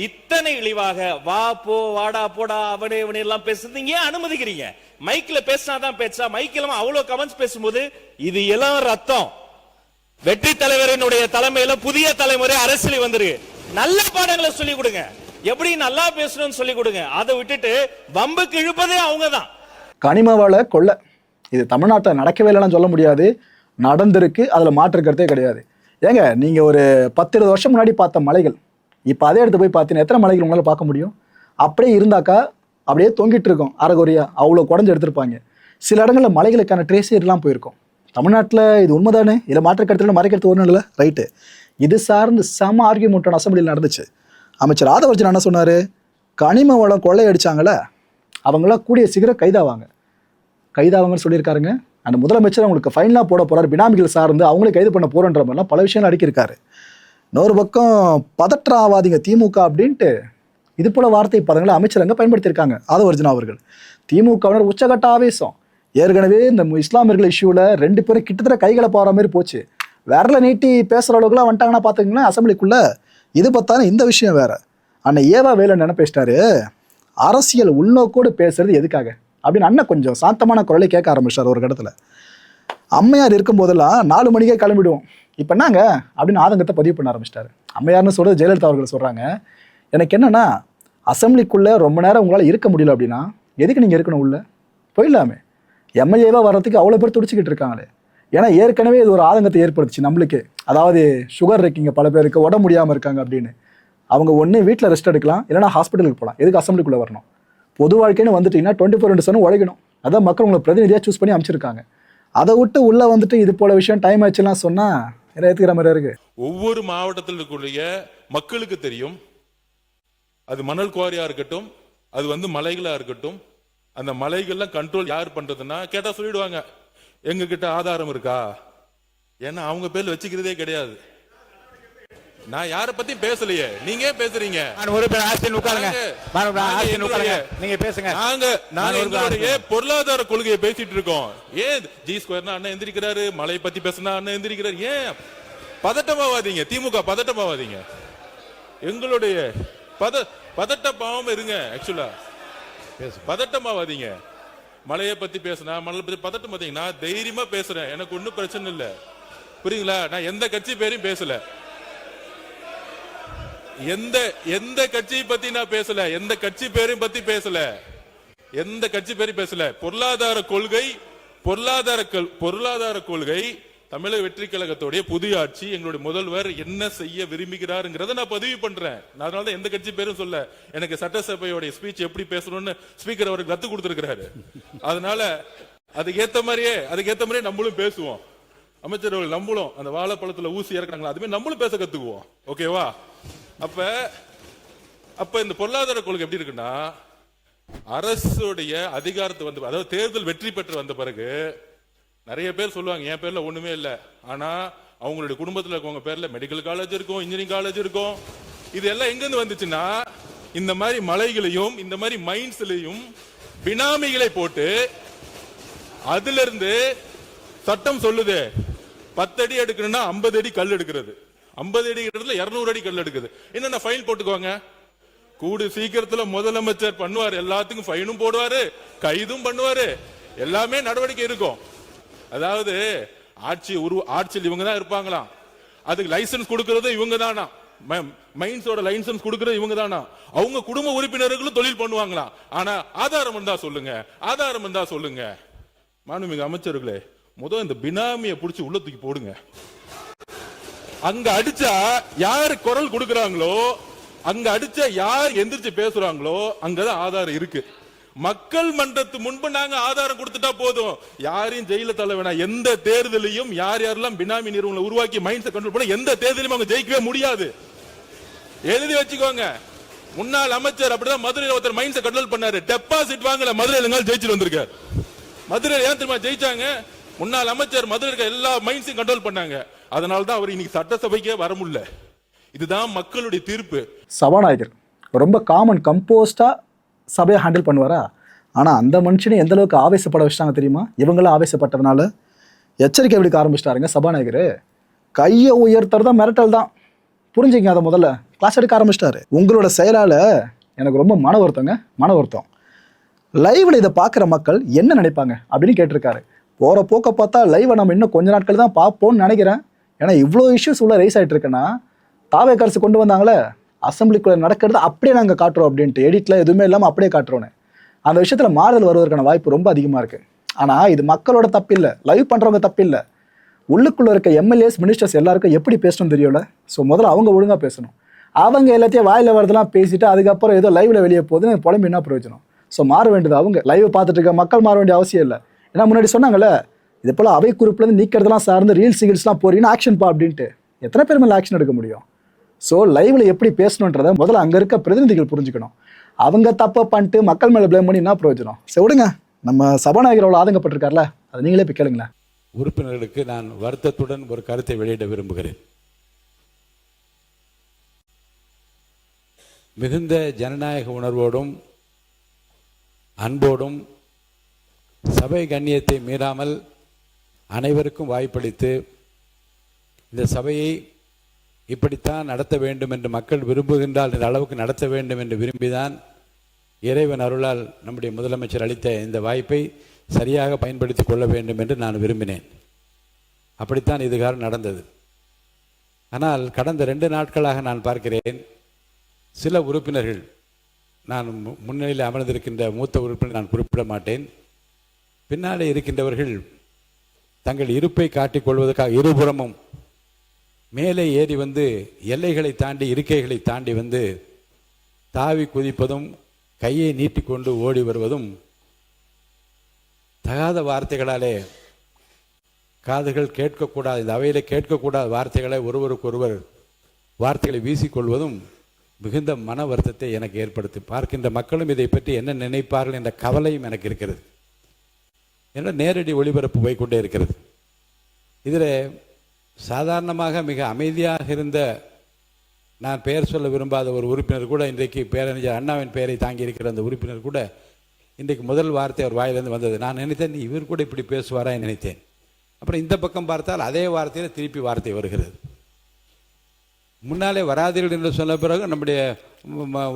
இத்தனை இழிவாக வா போ வாடா போடா அவனே இவனே எல்லாம் பேசுறது ஏன் அனுமதிக்கிறீங்க? மைக்ல பேசினாதான் பேச்சா? மைக்கில் அவ்வளவு கமெண்ட்ஸ் பேசும்போது இது எல்லாம் ரத்தம். வெற்றி தலைவரினுடைய தலைமையில புதிய தலைமுறை அரசியல் வந்திருக்கு. நல்ல பாடங்களை சொல்லி கொடுங்க, எப்படி நல்லா பேசணும்னு சொல்லி கொடுங்க. அதை விட்டுட்டு வம்புக்கு இழுப்பதே அவங்கதான். கனிமவள கொள்ள இது தமிழ்நாட்டில் நடக்கவே இல்லைன்னு சொல்ல முடியாது, நடந்திருக்கு, அதுல மாற்றுக்கிறதே கிடையாது. ஏங்க நீங்க ஒரு 10-20 வருஷம் முன்னாடி பார்த்த மலைகள் இப்போ அதே இடத்து போய் பார்த்தீங்கன்னா எத்தனை மலைகள் உங்களால் பார்க்க முடியும்? அப்படியே இருந்தாக்கா அப்படியே தொங்கிட்டு இருக்கும் அரைகுறையா, அவ்வளோ குடஞ்சு எடுத்திருப்பாங்க. சில இடங்களில் மலைகளுக்கான ட்ரேசியர்லாம் போயிருக்கும். தமிழ்நாட்டில் இது உண்மைதானே, இதில் மாற்றுக்கருத்துல மறைக்கிறது ஒன்றும் இல்லை, ரைட்டு. இது சார்ந்து செம ஆர்கியூமெண்ட் அசம்பிளியில் நடந்துச்சு. அமைச்சர் ஆதவர்ஜன் என்ன சொன்னார், கனிம வளம் கொள்ளையடிச்சாங்களே அவங்களாம் கூடிய சீக்கிரம் கைதாவாங்கன்னு சொல்லியிருக்காருங்க. அந்த முதலமைச்சர் அவங்களுக்கு ஃபைனலாக போட போகிறார், பினாமிகள் சார்ந்து அவங்களே கைது பண்ண போகிறன்ற மாதிரிலாம் பல விஷயங்கள் அடிக்கிருக்காரு. இன்னொரு பக்கம் பதற்றாவாதீங்க திமுக அப்படின்ட்டு இது போல வார்த்தை பதங்களை அமைச்சரங்க பயன்படுத்தியிருக்காங்க ஆதவர்ஜுனா அவர்கள். திமுகவினர் உச்சகட்ட ஆவேசம். ஏற்கனவே இந்த இஸ்லாமியர்கள் இஷ்யூவில் 2 பேரும் கிட்டத்தட்ட கைகளை போகிற மாதிரி போச்சு. விரல நீட்டி பேசுகிற அளவுக்குலாம் வந்துட்டாங்கன்னா பார்த்துக்கிங்களேன் அசம்பிளிக்குள்ளே. இது பார்த்தாலும் இந்த விஷயம் வேற. அண்ணன் ஏவா வேலை நினைப்பேச்சிட்டாரு, அரசியல் உள்நோக்கோடு பேசுறது எதுக்காக அப்படின்னு அண்ணன் கொஞ்சம் சாந்தமான குரலை கேட்க ஆரம்பிச்சார் ஒரு இடத்துல. அம்மையார் இருக்கும் போதெல்லாம் 4 மணிக்கே கிளம்பிடுவோம், இப்போ என்னங்க அப்படின்னு ஆதங்கத்தை பதிவு பண்ண ஆரம்பிச்சிட்டாரு. அம்மையார்னு சொல்கிறது ஜெயலலிதா அவர்கள் சொல்கிறாங்க. எனக்கு என்னன்னா, அசம்பிளிக்குள்ளே ரொம்ப நேரம் உங்களால் இருக்க முடியல அப்படின்னா எதுக்கு நீங்கள் இருக்கணும், உள்ள போயிடலாமே. எம்எல்ஏவாக வர்றதுக்கு அவ்வளோ பேர் துடிச்சிக்கிட்டு இருக்காங்களே. ஏன்னா ஏற்கனவே இது ஒரு ஆதங்கத்தை ஏற்படுத்துச்சு நம்மளுக்கு. அதாவது சுகர் இருக்கீங்க பல பேருக்கு, உடம்பு முடியாமல் இருக்காங்க அப்படின்னு. அவங்க ஒன்று வீட்டில் ரெஸ்ட் எடுக்கலாம், இல்லைனா ஹாஸ்பிட்டலுக்கு போகலாம். எதுக்கு அசம்பிளிக்குள்ளே வரணும்? பொது வாழ்க்கைன்னு வந்துட்டிங்கன்னா 24/7 உழைக்கணும். அதான் மக்கள் உங்களை பிரதிநிதியாக சூஸ் பண்ணி அமைச்சிருக்காங்க. அதை விட்டு உள்ளே வந்துட்டு இது போல விஷயம் டைம் ஆச்சுலாம் சொன்னால் என்ன ஏற்றுக்கிற மாதிரி இருக்கு. ஒவ்வொரு மாவட்டத்தில் இருக்கக்கூடிய மக்களுக்கு தெரியும், அது மணல் குவாரியா இருக்கட்டும், அது மலைகளா இருக்கட்டும், அந்த மலைகள்லாம் கண்ட்ரோல் யார் பண்றதுன்னா கேட்டா சொல்லிடுவாங்க, எங்க கிட்ட ஆதாரம் இருக்கா. ஏன்னா அவங்க பேர்ல வச்சுக்கிறதே கிடையாது. நான் யார பத்தி பேசலையே, நீங்க ஏன் பேசுறீங்க? நீங்க பேசுங்க. நாங்க எங்களுடைய பொருளாதார கொள்கையை பேசிட்டு இருக்கோம். ஏன் G2 அண்ணன் எந்திரிக்கிறாரு, மலை பத்தி பேசினா அண்ணன் எந்திரிக்கிறாரு. ஏன் பதட்டமாவாதீங்க, திமுக பதட்டமாவாதீங்க. எங்களுடைய பதட்டமாவும் இருங்க. ஆக்சுவலா பதட்டமாவாதீங்க. மலையை பத்தி பேசினா மலை பத்தி பதட்டம். நான் தைரியமா பேசுறேன், எனக்கு ஒன்னும் பிரச்சனை இல்லை, புரியுங்களா? நான் எந்த கட்சி பேரையும் பேசல, எந்த கட்சியை பத்தி நான் பேசல, எந்த கட்சி பேரையும் பத்தி பேசல, எந்த கட்சி பேரையும் பேசல. பொருளாதார கொள்கை தமிழக வெற்றி கழகத்துடைய புதிய ஆட்சி, எங்களுடைய முதல்வர் என்ன செய்ய விரும்புகிறாருங்கிறத நான் பதிவு பண்றேன். அதனாலதான் எந்த கட்சி பேரும் சொல்ல. எனக்கு சட்டசபையோட ஸ்பீச் எப்படி பேசணும்னு ஸ்பீக்கர் அவருக்கு கத்து கொடுத்திருக்கிறாரு. அதனால அதுக்கேத்த மாதிரியே நம்மளும் பேசுவோம். அமைச்சர் அவர்கள் நம்மளும் அந்த வாழைப்பழத்துல ஊசி இறக்குறாங்களா, அதுமே நம்மளும் பேச கத்துக்குவோம். ஓகேவா? அப்ப இந்த பொருளாதார கொள்கை எப்படி இருக்குன்னா, அரசுடைய அதிகாரத்தை அதாவது தேர்தல் வெற்றி பெற்று வந்த பிறகு நிறைய பேர் சொல்லுவாங்க என் பேர்ல ஒண்ணுமே இல்ல, ஆனா அவங்களுடைய குடும்பத்துல இருக்கவங்க பேர்ல மெடிக்கல் காலேஜ் இருக்கும், இன்ஜினியரிங் காலேஜ் இருக்கும். இது எல்லாம் எங்க இருந்து வந்துச்சுன்னா, இந்த மாதிரி மலைகளையும் இந்த மாதிரி மைன்ஸ்லயும் பினாமிகளை போட்டு, அதுல இருந்து சட்டம் சொல்லுது 10 அடி எடுக்கணும்னா 50 அடி கல் எடுக்கிறது, 50 அடி இடத்துல 200 அடி கல் எடுக்குது. என்னென்ன ஃபைல் போட்டுக்கோங்க. கூடு சீக்கிரத்துல முதலமைச்சர் பண்ணுவார், எல்லாத்துக்கும் ஃபைனும் போடுவாரு, கைதும் பண்ணுவாரு, எல்லாமே நடவடிக்கை இருக்கும். அதாவது ஆட்சியில் இவங்க தான் இருப்பாங்களாம், அதுக்கு லைசன்ஸ் கொடுக்கறது இவங்க தானா, மைன்ஸோட லைசன்ஸ் கொடுக்கறது இவங்க தானா, அவங்க குடும்ப உறுப்பினர்களும் தொழில் பண்ணுவாங்களாம். ஆனா ஆதாரம் இருந்தா சொல்லுங்க. மாண்புமிகு அமைச்சர்களே, முதல் இந்த பினாமியை புடிச்சு உள்ள தூக்கி போடுங்க. அங்க அடிச்சா யாரு குரல் கொடுக்கறாங்களோ, அங்க அடிச்சா யார் எந்திரிச்சு பேசுறாங்களோ அங்கதான் ஆதாரம் இருக்கு. மக்கள் மன்றத்து முன்பு நாங்க ஆதாரம் கொடுத்துட்டா போதும், யாரையும் ஜெயில தள்ள வேணாம். எந்த தேர்தலையும் யாரெல்லாம் பினாமி நிறுவனங்களை உருவாக்கி மைண்ட்ஸை கண்ட்ரோல் பண்ண எந்த தேர்தலையும் அவங்க ஜெயிக்கவே முடியாது. எழுதி வச்சுக்கோங்க. முன்னாள் அமைச்சர் அப்படிதான் மதுரையில் ஒருத்தர் மைண்ட்ஸை கண்ட்ரோல் பண்ணாரு, டெபாசிட் வாங்கல, மதுரையில் ஜெயிச்சுட்டு வந்திருக்காரு. மதுரையில் ஏன் தெரியுமா ஜெயிச்சாங்க? முன்னாள் அமைச்சர் மதுரை இருக்க எல்லா மைண்ட்ஸையும் கண்ட்ரோல் பண்ணாங்க. அதனால்தான் அவர் இன்னைக்கு சட்டசபைக்கே வர முடியல. இதுதான் மக்களுடைய தீர்ப்பு. சபாநாயகர் ரொம்ப காமன் கம்போஸ்டா சபையை ஹேண்டில் பண்ணுவாரா? ஆனால் அந்த மனுஷனை எந்த அளவுக்கு ஆவேசப்பட வச்சிட்டாங்க தெரியுமா? இவங்களும் ஆவேசப்பட்டதுனால எச்சரிக்கை விடுக்க ஆரம்பிச்சிட்டாருங்க சபாநாயகர். கையை உயர்த்துறது தான் மிரட்டல் தான், புரிஞ்சுங்க. அதை முதல்ல கிளாஸ் எடுக்க ஆரம்பிச்சிட்டாரு. உங்களோட செயலால் எனக்கு ரொம்ப மன வருத்தம். லைவ்ல இதை பார்க்குற மக்கள் என்ன நினைப்பாங்க அப்படின்னு கேட்டிருக்காரு. போகிற போக்க பார்த்தா லைவை நம்ம இன்னும் கொஞ்ச நாட்கள் தான் பார்ப்போம்னு நினைக்கிறேன். ஏன்னா இவ்வளோ இஷ்யூஸ் உள்ள ரைஸ் ஆகிட்டு இருக்குன்னா, தாவே கரசு கொண்டு வந்தாங்களே அசம்பிளிக்குள்ள நடக்கிறது அப்படியே நாங்கள் காட்டுறோம் அப்படின்ட்டு, எடிட்டில் எதுவுமே இல்லாமல் அப்படியே காட்டுறோன்னு. அந்த விஷயத்தில் மாறுதல் வருவதற்கான வாய்ப்பு ரொம்ப அதிகமாக இருக்குது. ஆனால் இது மக்களோட தப்பு இல்லை, லைவ் பண்ணுறவங்க தப்பு இல்லை. உள்ளுக்குள்ளே இருக்க எம்எல்ஏஸ் மினிஸ்டர்ஸ் எல்லாருக்கும் எப்படி பேசணும் தெரியல. ஸோ முதல்ல அவங்க ஒழுங்காக பேசணும். அவங்க எல்லாத்தையும் வாயில் வரதெல்லாம் பேசிட்டு அதுக்கப்புறம் ஏதோ லைவ்ல வெளியே போகுதுன்னு புலம்பு என்ன பிரயோஜனம்? ஸோ மாற வேண்டியது அவங்க. லைவ் பார்த்துட்டு இருக்க மக்கள் மாற வேண்டிய அவசியம் இல்லை. ஏன்னா முன்னாடி சொன்னாங்கல்ல, இது போல் அவை குறிப்பிலேருந்து நீக்கிறதுலாம் சார்ந்து ரீல்ஸ் சீல்ஸ்லாம் போறீங்கன்னா ஆக்ஷன் பா அப்படின்ட்டு. எத்தனை பேர் மேலே ஆக்ஷன் எடுக்க முடியும்? ஸோ லைவ்ல எப்படி பேசணுன்றதை முதல்ல அங்கே இருக்க பிரதிநிதிகள் புரிஞ்சுக்கணும். அவங்க தப்பை பண்ணிட்டு மக்கள் மேலே பிளேம் பண்ணி என்ன பிரயோஜனம்? சரி விடுங்க, நம்ம சபாநாயகர் அவ்வளோ ஆதங்கப்பட்டிருக்கார்ல, அதை நீங்களே போய் கேளுங்களேன். உறுப்பினர்களுக்கு நான் வருத்தத்துடன் ஒரு கருத்தை வெளியிட விரும்புகிறேன். மிகுந்த ஜனநாயக உணர்வோடும் அன்போடும் சபை கண்ணியத்தை மீறாமல் அனைவருக்கும் வாய்ப்பளித்து இந்த சபையை இப்படித்தான் நடத்த வேண்டும் என்று மக்கள் விரும்புகின்றால் இந்த அளவுக்கு நடத்த வேண்டும் என்று விரும்பிதான் இறைவன் அருளால் நம்முடைய முதலமைச்சர் அளித்த இந்த வாய்ப்பை சரியாக பயன்படுத்தி கொள்ள வேண்டும் என்று நான் விரும்பினேன். அப்படித்தான் இதுகாரம் நடந்தது. ஆனால் கடந்த 2 நாட்களாக நான் பார்க்கிறேன், சில உறுப்பினர்கள், நான் முன்னிலையில் அமர்ந்திருக்கின்ற மூத்த உறுப்பினர் நான் குறிப்பிட மாட்டேன், பின்னாலே இருக்கின்றவர்கள் தங்கள் இருப்பை காட்டிக் கொள்வதற்காக இருபுறமும் மேலே ஏறி வந்து எல்லைகளை தாண்டி இருக்கைகளை தாண்டி வந்து தாவி குதிப்பதும் கையை நீட்டிக்கொண்டு ஓடி வருவதும் தகாத வார்த்தைகளாலே காதுகள் கேட்கக்கூடாது, இந்த அவையில் கேட்கக்கூடாத வார்த்தைகளை ஒருவருக்கொருவர் வார்த்தைகளை வீசிக்கொள்வதும் மிகுந்த மன வருத்தத்தை எனக்கு ஏற்படுத்தி, பார்க்கின்ற மக்களும் இதை பற்றி என்ன நினைப்பார்கள் என்ற கவலையும் எனக்கு இருக்கிறது. என்ற நேரடி ஒளிபரப்பு போய்கொண்டே இருக்கிறது. இதில் சாதாரணமாக மிக அமைதியாக இருந்த, நான் பெயர் சொல்ல விரும்பாத ஒரு உறுப்பினர் கூட, இன்றைக்கு பேரறிஞர் அண்ணாவின் பெயரை தாங்கி இருக்கிற அந்த உறுப்பினர் கூட இன்றைக்கு முதல் வார்த்தை அவர் வாயிலிருந்து வந்தது. நான் நினைத்தேன் இவர் கூட இப்படி பேசுவாரா நினைத்தேன். அப்புறம் இந்த பக்கம் பார்த்தால் அதே வார்த்தையில் திருப்பி வார்த்தை வருகிறது. முன்னாலே வராதீர்கள் என்று சொன்ன பிறகு நம்முடைய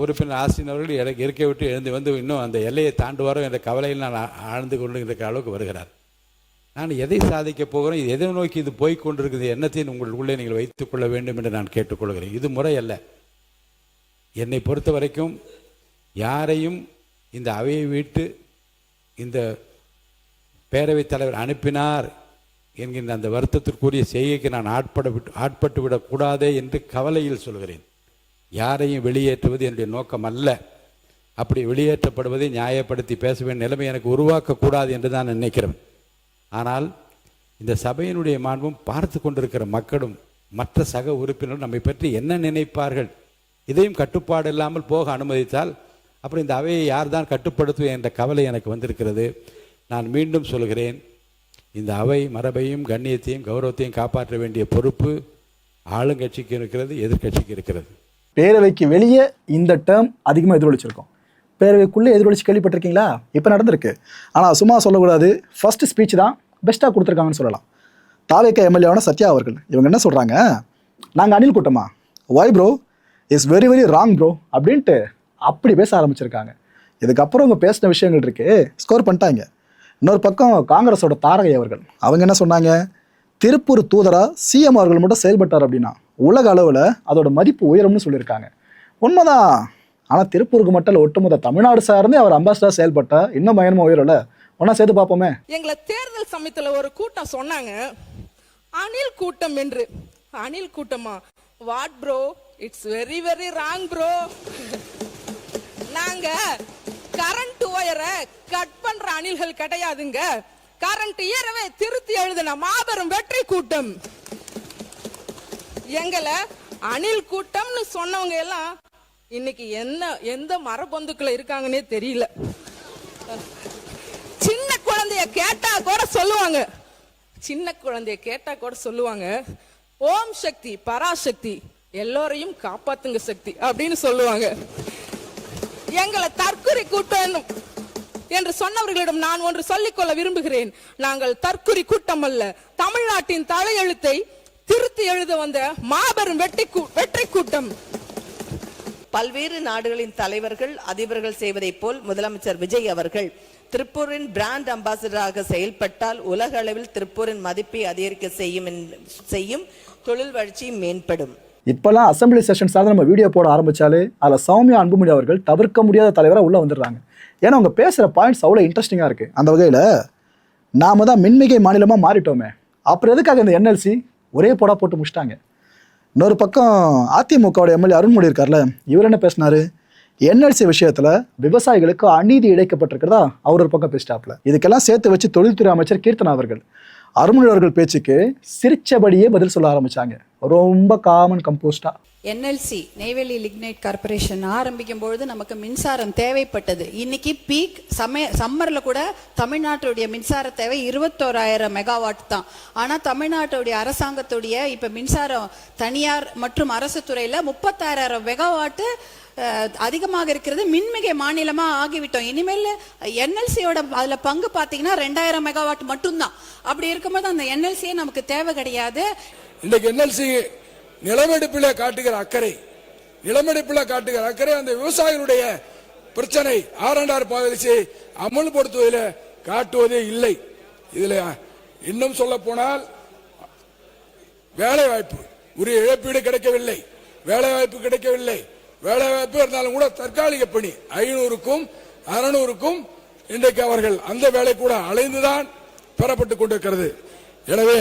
உறுப்பினர் ஆசிரியர் அவர்கள் இருக்கை விட்டு எழுந்து வந்து இன்னும் அந்த எல்லையை தாண்டுவாரோ என்ற கவலையில் நான் ஆழ்ந்து கொண்டு இருக்கிற அளவுக்கு வருகிறார். நான் எதை சாதிக்கப் போகிறோம், எதை நோக்கி இது போய்கொண்டிருக்கிறது, எண்ணத்தையும் உங்களுக்குள்ளே நீங்கள் வைத்துக் கொள்ள வேண்டும் என்று நான் கேட்டுக்கொள்கிறேன். இது முறை அல்ல. என்னை பொறுத்த வரைக்கும் யாரையும் இந்த அவையை விட்டு இந்த பேரவைத் தலைவர் அனுப்பினார் என்கின்ற அந்த வருத்தத்திற்குரிய செய்கைக்கு நான் ஆட்பட்டு விடக்கூடாதே என்று கவலையில் சொல்கிறேன். யாரையும் வெளியேற்றுவது என்னுடைய நோக்கம் அல்ல. அப்படி வெளியேற்றப்படுவதை நியாயப்படுத்தி பேச வேண்டிய நிலைமை எனக்கு உருவாக்கக்கூடாது என்று தான் நினைக்கிறேன். ஆனால் இந்த சபையினுடைய மாண்பும் பார்த்து கொண்டிருக்கிற மக்களும் மற்ற சக உறுப்பினர்கள் நம்மை பற்றி என்ன நினைப்பார்கள், இதையும் கட்டுப்பாடு இல்லாமல் போக அனுமதித்தால் அப்புறம் இந்த அவையை யார் தான் கட்டுப்படுத்துவது என்ற கவலை எனக்கு வந்திருக்கிறது. நான் மீண்டும் சொல்கிறேன், இந்த அவை மரபையும் கண்ணியத்தையும் கௌரவத்தையும் காப்பாற்ற வேண்டிய பொறுப்பு ஆளுங்கட்சிக்கு இருக்கிறது, எதிர்கட்சிக்கு இருக்கிறது. பேரவைக்கு வெளியே இந்த டேர்ம் அதிகமாக எதிரொலிச்சிருக்கோம். பேரவைக்குள்ளே எதிரொலிச்சு கேள்விப்பட்டிருக்கீங்களா? இப்போ நடந்திருக்கு. ஆனால் சும்மா சொல்லக்கூடாது, ஃபர்ஸ்ட் ஸ்பீச் தான் பெஸ்ட்டாக கொடுத்துருக்காங்கன்னு சொல்லலாம். தாவேக்கா எம்எல்ஏவான சத்யா அவர்கள் இவங்க என்ன சொல்கிறாங்க, நாங்கள் அணில் கூட்டமா, why bro is very very wrong bro அப்படின்ட்டு அப்படி பேச ஆரம்பிச்சிருக்காங்க. இதுக்கப்புறம் அவங்க பேசின விஷயங்கள் இருக்கு, ஸ்கோர் பண்ணிட்டாங்க. இன்னொரு பக்கம் காங்கிரஸோட தாரகை அவர்கள் அவங்க என்ன சொன்னாங்க, திருப்பூர் தூதரா சிஎம் அவர்கள் மட்டும் செயல்பட்டார் அப்படின்னா உலக அளவில் அதோட மதிப்பு உயரும்னு சொல்லியிருக்காங்க. உண்மைதான். ஆனால் திருப்பூருக்கு மட்டும் ஒட்டுமொத்த தமிழ்நாடு சார்ந்து அவர் அம்பாசிடர் செயல்பட்டா இன்னும் பயணமா உயரல. ஒன்னா சேர்த்து பார்ப்போமே. எங்களை தேர்தல் சமயத்துல ஒரு கூட்டம் சொன்னாங்க, அணில் கூட்டம் என்று. அணில் கூட்டமா? What bro, it's very very wrong bro. நாங்க கரண்ட் ஒயரை கட் பண்ற அணில்கள் கிடையாதுங்க. கரண்ட் இயரவே திருத்தி எழுதின மாபெரும் வெற்றி கூட்டம். எங்களை அணில் கூட்டம்னு சொன்னவங்க எல்லாம் இன்னைக்கு எந்த மரபந்துக்குள்ள இருக்காங்கன்னே தெரியல. சின்ன குழந்தைய கேட்டா கூட சொல்லுவாங்க, சின்ன குழந்தைய கேட்டா கூட சொல்லுவாங்க, ஓம் சக்தி பராசக்தி எல்லோரையும் காப்பாத்துங்க சக்தி அப்படின்னு சொல்லுவாங்க. எங்களை தற்குறி கூட்டம் என்று சொன்னவர்களிடம் நான் ஒன்று சொல்லிக்கொள்ள விரும்புகிறேன். நாங்கள் தற்குறி கூட்டம் அல்ல, தமிழ்நாட்டின் தலையெழுத்தை திருத்தி எழுத வந்த மாபெரும் வெற்றி கூட்டம். பல்வேறு நாடுகளின் தலைவர்கள் அதிபர்கள் செய்வதைப் போல் முதலமைச்சர் விஜய் அவர்கள் திருப்பூரின் பிராண்ட் அம்பாசிடராக செயல்பட்டால் உலக அளவில் திருப்பூரின் மதிப்பை அதிகரிக்க செய்யும் தொழில் வளர்ச்சி மேம்படும். இப்பெல்லாம் அசம்பிளி செஷன் சார்ந்து நம்ம வீடியோ போட ஆரம்பிச்சாலே அதில் சௌமியா அன்புமணி அவர்கள் தவிர்க்க முடியாத தலைவராக உள்ளே வந்துடுறாங்க. ஏன்னா அவங்க பேசுகிற பாயிண்ட்ஸ் அவ்வளோ இன்ட்ரெஸ்டிங்காக இருக்குது. அந்த வகையில் நாம தான் மின்மிகை மாநிலமாக மாறிட்டோமே, அப்புறம் எதுக்காக இந்த என்எல்சி ஒரே போடா போட்டு முடிச்சிட்டாங்க. இன்னொரு பக்கம் அதிமுகவோட எம்எல்ஏ அருண்மொழி இருக்கார்ல, இவர் என்ன பேசினாரு, என்எல்சி விஷயத்தில் விவசாயிகளுக்கு அநீதி இழைக்கப்பட்டிருக்கிறதா அவர் ஒரு பக்கம் பேசிட்டாப்ல. இதுக்கெல்லாம் சேர்த்து வச்சு தொழில்துறை அமைச்சர் கீர்த்தனா அவர்கள் அருண்மொழி அவர்கள் பேச்சுக்கு சிரிச்சபடியே பதில் சொல்ல ஆரம்பிச்சாங்க, ரொம்ப காமன் கம்போஸ்டா. என்எல்சி நெய்வேலி லிக்னைட் கார்பரேஷன் ஆரம்பிக்கும் பொழுது நமக்கு மின்சாரம் தேவைப்பட்டது. இன்னைக்கு பீக் சம்மர்ல கூட தமிழ்நாட்டுடைய மின்சார தேவை 21,000 மெகாவாட் தான். ஆனா தமிழ்நாட்டுடைய அரசாங்கத்துடைய இப்ப மின்சாரம் தனியார் மற்றும் அரசு துறையில 36,000 மெகாவாட் அதிகமாக இருக்கிறது, மின்மிகை மாநிலமா ஆகிவிட்டோம். இனிமேல் என்எல்சியோட அதுல பங்கு பார்த்தீங்கன்னா 2000 மெகாவாட் மட்டும்தான். அப்படி இருக்கும்போது அந்த என்எல்சியே நமக்கு தேவை கிடையாது. இன்றைக்கு என்எல்சி நிலமெடுப்பில் காட்டுகிற அக்கறை, அந்த விவசாயிகளுடைய பிரச்சனை R&R பாலிசியை அமல்படுத்துவதில் காட்டுவதே இல்லை. இதுல இன்னும் சொல்ல போனால் வேலை வாய்ப்பு உரிய இழப்பீடு கிடைக்கவில்லை, வேலை வாய்ப்பு இருந்தாலும் கூட தற்காலிக பணி 500க்கும் 600க்கும் இன்றைக்கு அவர்கள் அந்த வேலை கூட அலைந்துதான் பெறப்பட்டுக் கொண்டிருக்கிறது. எனவே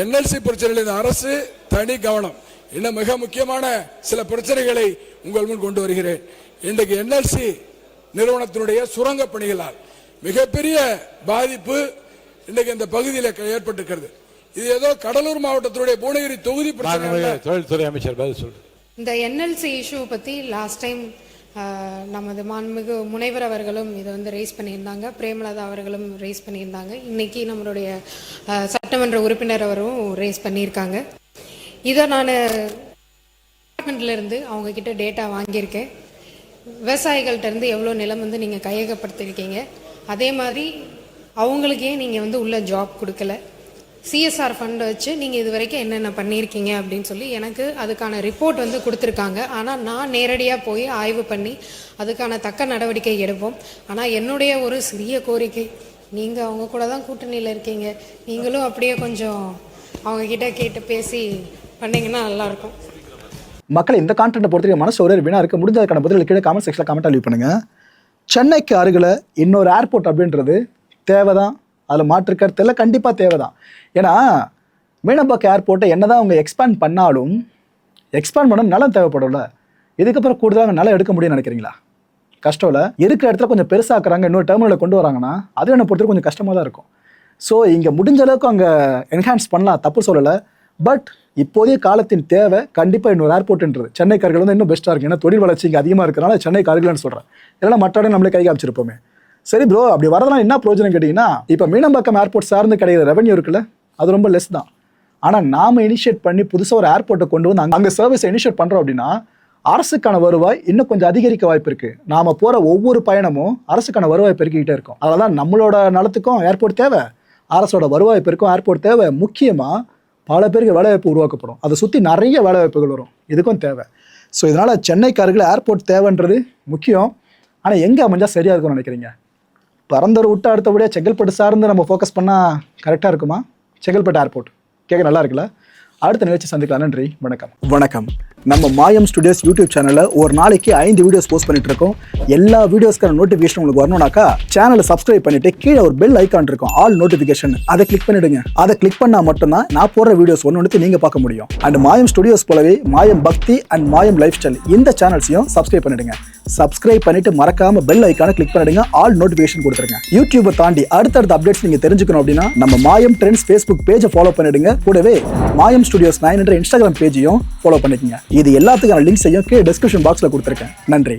என்எல்சி பிரச்சனையில் இந்த அரசு தனி கவனம். இன்னும் மிக முக்கியமான சில பிரச்சனைகளை உங்கள் முன் கொண்டு வருகிறேன். இன்றைக்கு என்எல்சி நிறுவனத்தினுடைய சுரங்க பணிகளால் மிகப்பெரிய பாதிப்பு இன்றைக்கு இந்த பகுதியில் ஏற்பட்டிருக்கிறது. இது ஏதோ கடலூர் மாவட்டத்தினுடைய பூனகிரி தொகுதி தொழில்துறை அமைச்சர் பதில் சொல்றார். இந்த என்எல்சி இஷ்யூ பற்றி லாஸ்ட் டைம் நமது மாண்புமிகு முனைவர் அவர்களும் இதை வந்து ரைஸ் பண்ணியிருந்தாங்க, பிரேமலதா அவர்களும் ரைஸ் பண்ணியிருந்தாங்க, இன்னைக்கு நம்மளுடைய சட்டமன்ற உறுப்பினர் அவரும் ரைஸ் பண்ணியிருக்காங்க. இதை நான் டிபார்ட்மெண்ட்லேருந்து அவங்கக்கிட்ட டேட்டா வாங்கியிருக்கேன். விவசாயிகள்கிட்ட இருந்து எவ்வளோ நிலம் வந்து நீங்கள் கையகப்படுத்திருக்கீங்க, அதே மாதிரி அவங்களுக்கே நீங்கள் வந்து உள்ள ஜாப் கொடுக்கல, சிஎஸ்ஆர் ஃபண்ட் வச்சு நீங்கள் இது வரைக்கும் என்னென்ன பண்ணியிருக்கீங்க அப்படின்னு சொல்லி எனக்கு அதுக்கான ரிப்போர்ட் வந்து கொடுத்துருக்காங்க. ஆனால் நான் நேரடியாக போய் ஆய்வு பண்ணி அதுக்கான தக்க நடவடிக்கை எடுப்போம். ஆனால் என்னுடைய ஒரு சிறிய கோரிக்கை, நீங்கள் அவங்க கூட தான் கூட்டணியில் இருக்கீங்க, நீங்களும் அப்படியே கொஞ்சம் அவங்கக்கிட்ட கேட்டு பேசி பண்ணிங்கன்னா நல்லாயிருக்கும். மக்களை இந்த கான்டென்ட்டை பொறுத்தவரைக்கும் மனசு ஒரே வினா இருக்க, முடிஞ்சதுக்கான பதில் கீழே காமெண்ட் செக்ஷனில் கமெண்ட்டாக லீவ் பண்ணுங்கள். சென்னைக்கு அருகில் இன்னொரு ஏர்போர்ட் அப்படின்றது தேவைதான், அதில் மாற்று கருத்து இல்லை, கண்டிப்பாக தேவைதான். ஏன்னா மீனம்பாக்கம் ஏர்போர்ட்டை என்னதான் அவங்க எக்ஸ்பேண்ட் பண்ணாலும் பண்ண நிலம் தேவைப்படும்ல, இதுக்கப்புறம் கூடுதலாக நிலம் எடுக்க முடியும்னு நினைக்கிறீங்களா? கஷ்டம் இல்லை. இருக்கிற இடத்துல கொஞ்சம் பெருசாக்குறாங்க, இன்னொரு டெர்மினலை கொண்டு வராங்கன்னா அது என்னை பொறுத்தவரைக்கும் கொஞ்சம் கஷ்டமாக தான் இருக்கும். ஸோ இங்கே முடிஞ்ச அளவுக்கு அங்கே என்ஹான்ஸ் பண்ணலாம், தப்பு சொல்லலை. பட் இப்போதைய காலத்தின் தேவை கண்டிப்பாக இன்னொரு ஏர்போர்ட்ன்றது சென்னைக்கு அருகில் வந்து இன்னும் பெஸ்ட்டாக இருக்குது. ஏன்னா தொழில் வளர்ச்சி இங்கே அதிகமாக இருக்கிறனால சென்னைக்கு அருகில்னு சொல்கிறேன். இல்லைனா மற்ற இடம் நம்மளே கை காமிச்சிருப்போமே. சரி ப்ரோ, அப்படி வரதெல்லாம் என்ன பிரயோஜனம் கேட்டிங்கன்னா, இப்போ மீனம்பாக்கம் ஏர்போர்ட் சார்ந்து கிடைக்கிற ரெவன்யூ இருக்குல்ல, அது ரொம்ப லெஸ் தான். ஆனால் நாம் இனிஷியேட் பண்ணி புதுசாக ஒரு ஏர்போர்ட்டை கொண்டு வந்து அங்கே சர்வீஸை இனிஷியேட் பண்ணுறோம் அப்படின்னா அரசுக்கான வருவாய் இன்னும் கொஞ்சம் அதிகரிக்க வாய்ப்பு இருக்குது. நாம் போகிற ஒவ்வொரு பயணமும் அரசுக்கான வருவாய் பெருக்கிக்கிட்டே இருக்கும். அதனால தான் நம்மளோட நலத்துக்கும் ஏர்போர்ட் தேவை, அரசோட வருவாய் பெருக்கும் ஏர்போர்ட் தேவை. முக்கியமாக பல பேருக்கு வேலைவாய்ப்பு உருவாக்கப்படும், அதை சுற்றி நிறைய வேலைவாய்ப்புகள் வரும், இதுக்கும் தேவை. ஸோ இதனால் சென்னைக்கு அருகில் ஏர்போர்ட் தேவைன்றது முக்கியம். ஆனால் எங்கே அமைஞ்சால் சரியாக இருக்கும்னு நினைக்கிறீங்க? பரந்தூர் விட்டு அடுத்தபடியாக செங்கல்பட்டு சார்ந்து நம்ம ஃபோக்கஸ் பண்ணால் கரெக்டாக இருக்குமா? செங்கல்பட்டு ஏர்போர்ட் கேட்க நல்லா இருக்குல்ல? அடுத்த நிகழ்ச்சி சந்திக்கலாம். நன்றி, வணக்கம். நம்ம மாயம் ஸ்டுடியோஸ் யூடியூப் சேனலில் ஒரு நாளைக்கு 5 வீடியோஸ் போஸ்ட் பண்ணிட்டு இருக்கோம். எல்லா வீடியோஸ்க்கான நோட்டிஃபிகேஷன் உங்களுக்கு வரணும்னாக்கா சேனலை சப்ஸ்கிரைப் பண்ணிட்டு கீழே ஒரு பெல் ஐக்கான் இருக்கும், ஆல் நோட்டிஃபிகேஷன், அதை கிளிக் பண்ணிடுங்க. அதை கிளிக் பண்ணால் மட்டும்தான் நான் போடுற வீடியோஸ் ஒன்று நீங்கள் பார்க்க முடியும். அண்ட் மாயம் ஸ்டுடியோஸ் போலவே மாயம் பக்தி அண்ட் மாயம் லைஃப் ஸ்டைல் இந்த சேனல்ஸையும் சப்ஸ்கிரைப் பண்ணிடுங்க. சப்ஸ்கிரைப் பண்ணிட்டு மறக்காம பெல் ஐக்கானை கிளிக் பண்ணிடுங்க, ஆல் நோட்டிஃபிகேஷன் கொடுத்துருங்க. யூடியூபை தாண்டி அடுத்தடுத்த அப்டேட்ஸ் நீங்க தெரிஞ்சுக்கணும் அப்படின்னா நம்ம மாயம் ட்ரெண்ட்ஸ் ஃபேஸ்புக் பேஜை ஃபாலோ பண்ணிடுங்க. கூடவே மாயம் ஸ்டுடியோஸ் 9 என்ற இன்ஸ்டாகிராம் பேஜையும் ஃபாலோ பண்ணிக்கங்க. இது எல்லாத்துக்கான லிங்க்ஸையும் கீழே டிஸ்கிரிப்ஷன் பாக்ஸ்ல கொடுத்துருக்கேன். நன்றி.